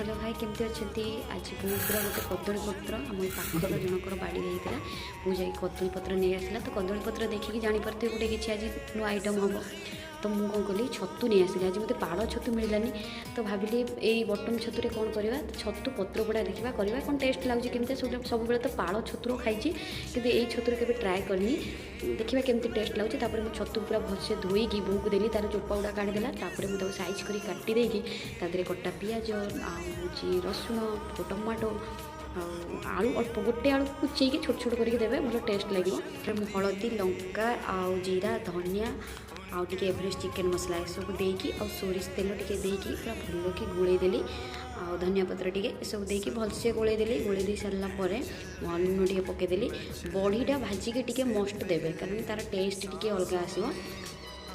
Hello भाई केमती अच्छे आज बहुत पूरा गोटे कदली पत्र आम पाखर जनकर बाड़ी होता मुझे कदली पत्र नहीं आसला तो कदली पत्र देखिए जापारे गोटे किसी आज नुआ आइटम हम तो मुझे कौन कली छतु नहीं आसली आज मत पाड़ छतु मिलानी तो भाविली यही बटन छतुरे कौन करवा छतु पत्र गुड़ा देखा करवा कौन टेस्ट लगुच केमती सब बेले तो पाड़ छतुर खाई कि यही छतुरे के ट्राए करनी देखा केमती टेस्ट लगुच मुझे छतु पूरा भलसे धोईकी बोक देली तार चोपा गुड़ा काढ़ीदेला मुझे साइज कर काटी देकी तादे कटा पिज हूँ रसुण टमाटो आलू अल्प गोटे आलू कुचेक छोट छोट करके देवे भल टेस्ट लगे हलदी लंका आउ जीरा धनिया आउ टे एवरेस्ट चिकेन मसला सब देकी आ सोरिष तेल टे देकी पूरा भल कि गोले देली आ धनिया पत्र टे सब देकी भलसे गोले देली गोले दे सारापर लुण टे पकईदेली बड़ीटा भाजिकी टे मस्ट देवे कारण तार टेस्ट टे अलग आसो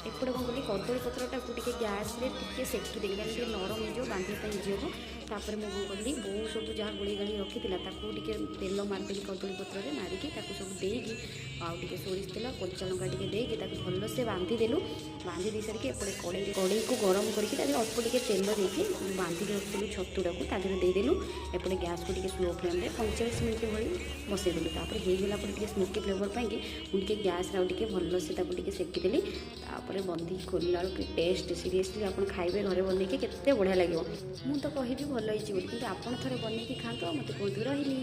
एपटे कौन कली कदली पत्रटा को गैस टे सेकी देली टे नरम हो बांधे झील तापर मुझे कौन कली बो सब जहाँ गोली गाड़ी रखी टे तेल मारिदेली कदली पत्र मारिकी सब देकी आउे सोरिष तेल कच्चा लंका टे देकी भल से बांधिदेलु बांधि दे सारिकी एपटे कड़ई को गरम करके अल्प टे तेल देकी बांधिक रखिलु छतुटा को देदेलु एपटे गैस को टे स्लो फ्लेम 45 मिनट भाई बसईदेलु तापर होगला स्मोकी फ्लेवर पाई मुझे गैस भल से सेकीदेली बंदी खोलला टेस्ट सीरीयसली आप खाइबे घरे बनईके केते बढ़िया लगे मुझे तो कहि भल होती कि आप थे बनईकी खाते मत कहतु रही।